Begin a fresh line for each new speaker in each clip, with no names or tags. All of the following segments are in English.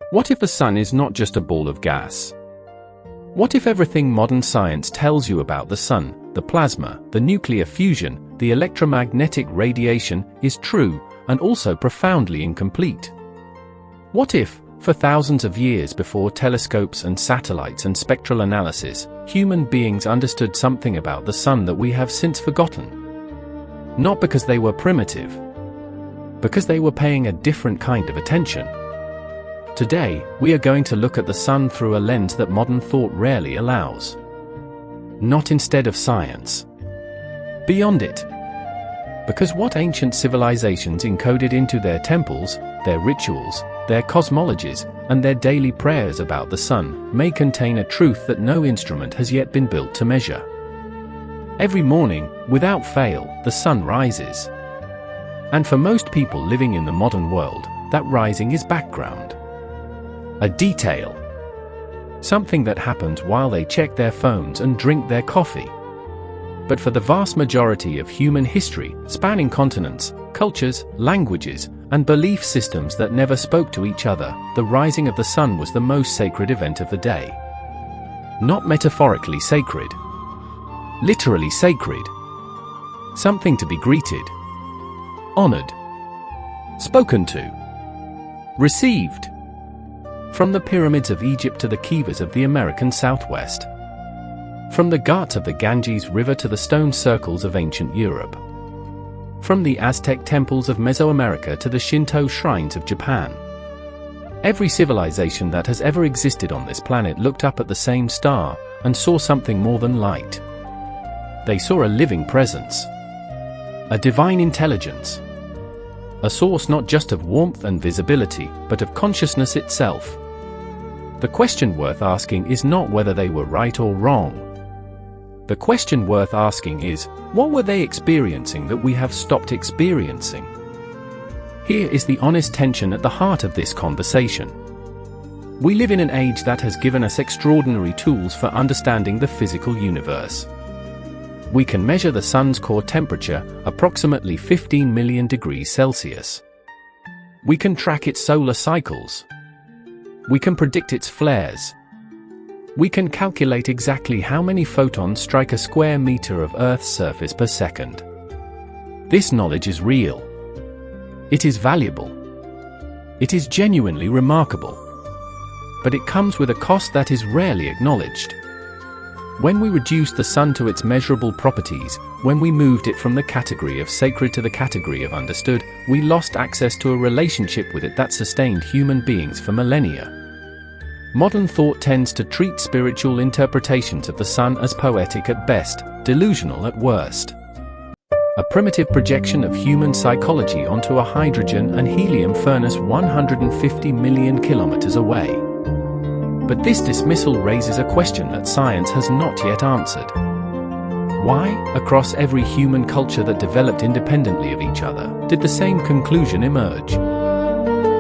What if the sun is not just a ball of gas? What if everything modern science tells you about the sun, the plasma, the nuclear fusion, the electromagnetic radiation, is true, and also profoundly incomplete? What if, for thousands of years before telescopes and satellites and spectral analysis, human beings understood something about the sun that we have since forgotten? Not because they were primitive, because they were paying a different kind of attention. Today, we are going to look at the sun through a lens that modern thought rarely allows. Not instead of science. Beyond it. Because what ancient civilizations encoded into their temples, their rituals, their cosmologies, and their daily prayers about the sun may contain a truth that no instrument has yet been built to measure. Every morning, without fail, the sun rises. And for most people living in the modern world, that rising is background. A detail. Something that happens while they check their phones and drink their coffee. But for the vast majority of human history, spanning continents, cultures, languages, and belief systems that never spoke to each other, the rising of the sun was the most sacred event of the day. Not metaphorically sacred. Literally sacred. Something to be greeted. Honored. Spoken to. Received. From the pyramids of Egypt to the kivas of the American Southwest. From the Ghats of the Ganges River to the stone circles of ancient Europe. From the Aztec temples of Mesoamerica to the Shinto shrines of Japan. Every civilization that has ever existed on this planet looked up at the same star and saw something more than light. They saw a living presence. A divine intelligence. A source not just of warmth and visibility, but of consciousness itself. The question worth asking is not whether they were right or wrong. The question worth asking is, what were they experiencing that we have stopped experiencing? Here is the honest tension at the heart of this conversation. We live in an age that has given us extraordinary tools for understanding the physical universe. We can measure the sun's core temperature, approximately 15 million degrees Celsius. We can track its solar cycles. We can predict its flares. We can calculate exactly how many photons strike a square meter of Earth's surface per second. This knowledge is real. It is valuable. It is genuinely remarkable. But it comes with a cost that is rarely acknowledged. When we reduced the sun to its measurable properties, when we moved it from the category of sacred to the category of understood, we lost access to a relationship with it that sustained human beings for millennia. Modern thought tends to treat spiritual interpretations of the sun as poetic at best, delusional at worst. A primitive projection of human psychology onto a hydrogen and helium furnace 150 million kilometers away. But this dismissal raises a question that science has not yet answered. Why, across every human culture that developed independently of each other, did the same conclusion emerge?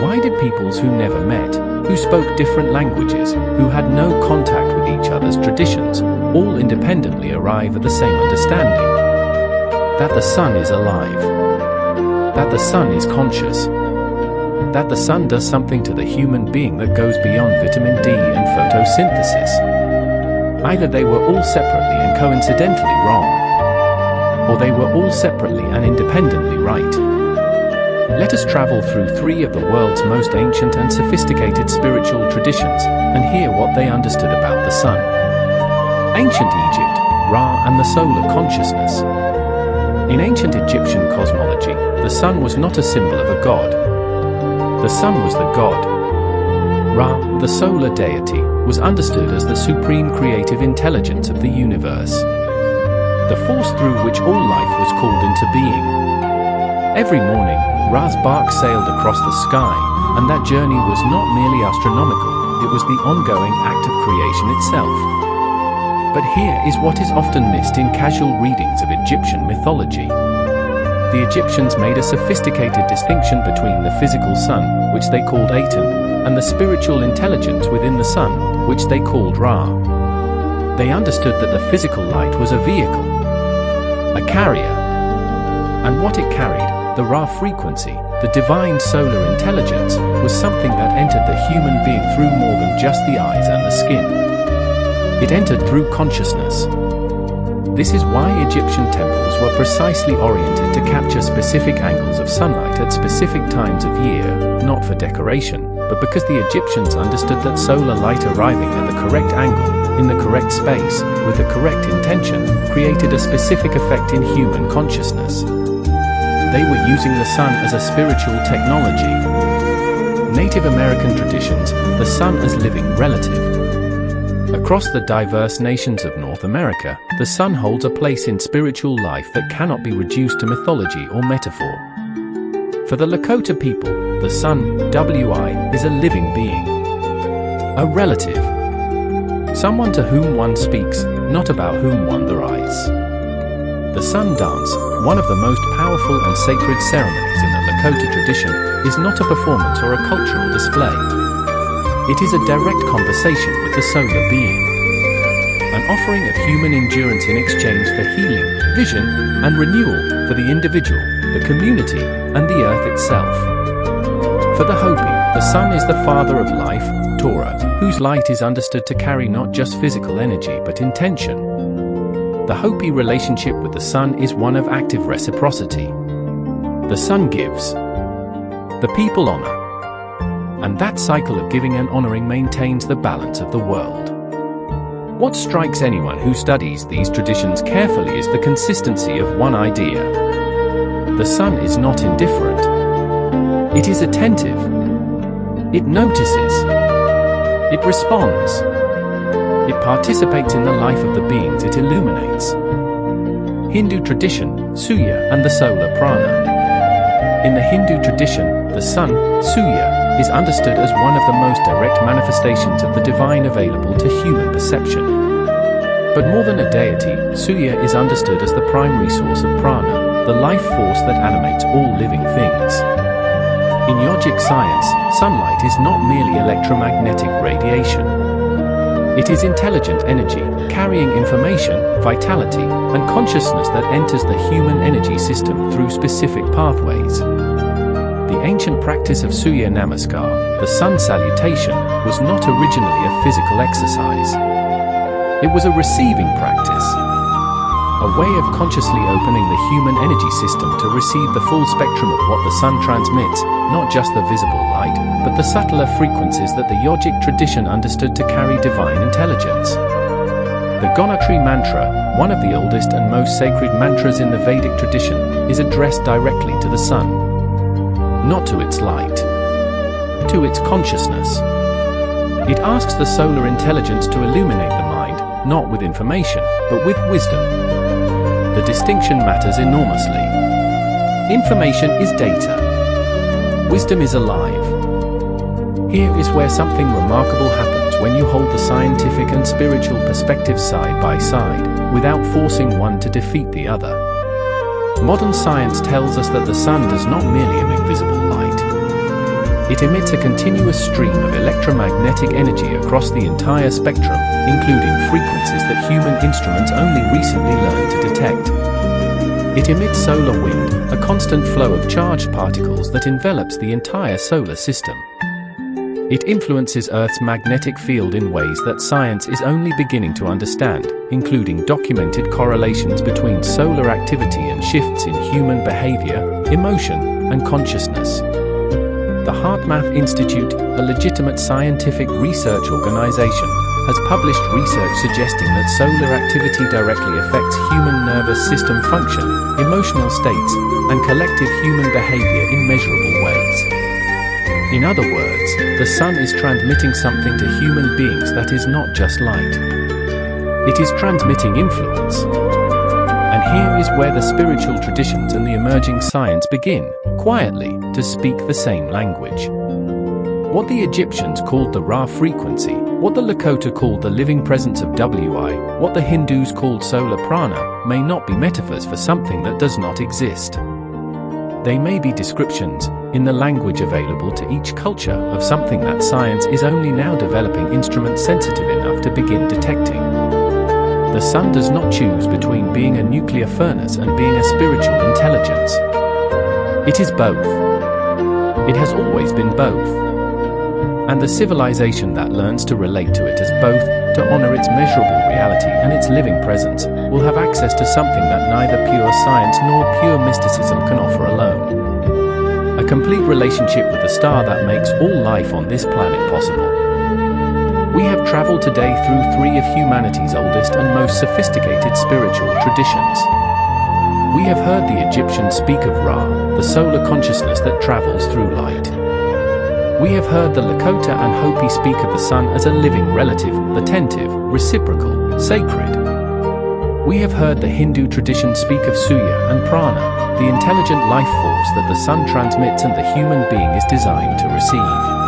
Why did peoples who never met, who spoke different languages, who had no contact with each other's traditions, all independently arrive at the same understanding? That the sun is alive. That the sun is conscious. That the sun does something to the human being that goes beyond vitamin D and photosynthesis. Either they were all separately and coincidentally wrong, or they were all separately and independently right. Let us travel through three of the world's most ancient and sophisticated spiritual traditions, and hear what they understood about the sun. Ancient Egypt, Ra and the solar consciousness. In ancient Egyptian cosmology, the sun was not a symbol of a god. The sun was the god. Ra, the solar deity, was understood as the supreme creative intelligence of the universe. The force through which all life was called into being. Every morning, Ra's bark sailed across the sky, and that journey was not merely astronomical, it was the ongoing act of creation itself. But here is what is often missed in casual readings of Egyptian mythology. The Egyptians made a sophisticated distinction between the physical sun, which they called Aten, and the spiritual intelligence within the sun, which they called Ra. They understood that the physical light was a vehicle, a carrier, and what it carried, the Ra frequency, the divine solar intelligence, was something that entered the human being through more than just the eyes and the skin. It entered through consciousness. This is why Egyptian temples were precisely oriented to capture specific angles of sunlight at specific times of year, not for decoration, but because the Egyptians understood that solar light arriving at the correct angle, in the correct space, with the correct intention, created a specific effect in human consciousness. They were using the sun as a spiritual technology. Native American traditions, the sun as living relative. Across the diverse nations of North America, the sun holds a place in spiritual life that cannot be reduced to mythology or metaphor. For the Lakota people, the sun, Wi, is a living being. A relative. Someone to whom one speaks, not about whom one derides. The sun dance, one of the most powerful and sacred ceremonies in the Lakota tradition, is not a performance or a cultural display. It is a direct conversation with the solar being. An offering of human endurance in exchange for healing, vision, and renewal for the individual, the community, and the earth itself. For the Hopi, the sun is the father of life, Torah, whose light is understood to carry not just physical energy but intention. The Hopi relationship with the sun is one of active reciprocity. The sun gives. The people honor. And that cycle of giving and honoring maintains the balance of the world. What strikes anyone who studies these traditions carefully is the consistency of one idea. The sun is not indifferent. It is attentive. It notices. It responds. It participates in the life of the beings it illuminates. Hindu tradition, Surya and the solar prana. In the Hindu tradition, the sun, Surya, is understood as one of the most direct manifestations of the divine available to human perception. But more than a deity, Surya is understood as the primary source of prana, the life force that animates all living things. In yogic science, sunlight is not merely electromagnetic radiation. It is intelligent energy, carrying information, vitality, and consciousness that enters the human energy system through specific pathways. The ancient practice of Surya Namaskar, the sun salutation, was not originally a physical exercise. It was a receiving practice, a way of consciously opening the human energy system to receive the full spectrum of what the sun transmits, not just the visible light, but the subtler frequencies that the yogic tradition understood to carry divine intelligence. The Gonatri mantra, one of the oldest and most sacred mantras in the Vedic tradition, is addressed directly to the sun. Not to its light, to its consciousness. It asks the solar intelligence to illuminate the mind, not with information, but with wisdom. The distinction matters enormously. Information is data. Wisdom is alive. Here is where something remarkable happens when you hold the scientific and spiritual perspectives side by side, without forcing one to defeat the other. Modern science tells us that the sun does not merely emit visible light. It emits a continuous stream of electromagnetic energy across the entire spectrum, including frequencies that human instruments only recently learned to detect. It emits solar wind, a constant flow of charged particles that envelops the entire solar system. It influences Earth's magnetic field in ways that science is only beginning to understand, including documented correlations between solar activity and shifts in human behavior, emotion, and consciousness. The HeartMath Institute, a legitimate scientific research organization, has published research suggesting that solar activity directly affects human nervous system function, emotional states, and collective human behavior in measurable ways. In other words, the sun is transmitting something to human beings that is not just light. It is transmitting influence. And here is where the spiritual traditions and the emerging science begin, quietly, to speak the same language. What the Egyptians called the Ra frequency, what the Lakota called the living presence of Wi, what the Hindus called solar prana, may not be metaphors for something that does not exist. They may be descriptions, in the language available to each culture, of something that science is only now developing instruments sensitive enough to begin detecting. The sun does not choose between being a nuclear furnace and being a spiritual intelligence. It is both. It has always been both. And the civilization that learns to relate to it as both, to honor its measurable reality and its living presence, will have access to something that neither pure science nor pure mysticism can offer alone. A complete relationship with the star that makes all life on this planet possible. We have traveled today through three of humanity's oldest and most sophisticated spiritual traditions. We have heard the Egyptians speak of Ra, the solar consciousness that travels through light. We have heard the Lakota and Hopi speak of the sun as a living relative, attentive, reciprocal, sacred. We have heard the Hindu tradition speak of Surya and Prana, the intelligent life force that the sun transmits and the human being is designed to receive.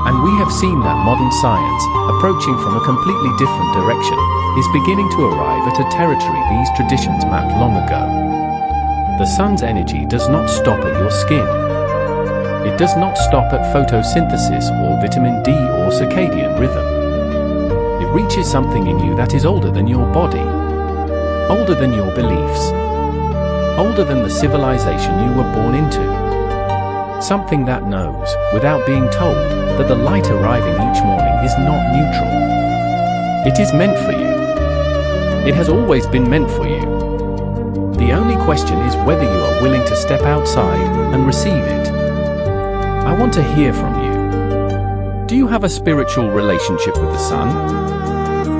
And we have seen that modern science, approaching from a completely different direction, is beginning to arrive at a territory these traditions mapped long ago. The sun's energy does not stop at your skin. It does not stop at photosynthesis or vitamin D or circadian rhythm. It reaches something in you that is older than your body, older than your beliefs, older than the civilization you were born into. Something that knows, without being told, that the light arriving each morning is not neutral. It is meant for you. It has always been meant for you. The only question is whether you are willing to step outside and receive it. I want to hear from you. Do you have a spiritual relationship with the sun?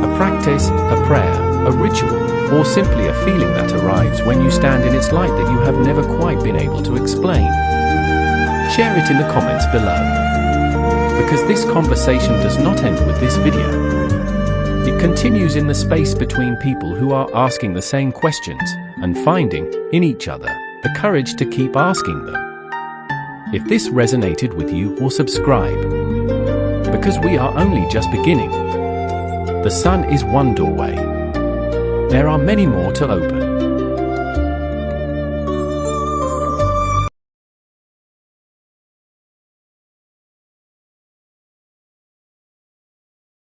A practice, a prayer, a ritual, or simply a feeling that arrives when you stand in its light that you have never quite been able to explain? Share it in the comments below. Because this conversation does not end with this video. It continues in the space between people who are asking the same questions and finding, in each other, the courage to keep asking them. If this resonated with you, or subscribe. Because we are only just beginning. The sun is one doorway. There are many more to open.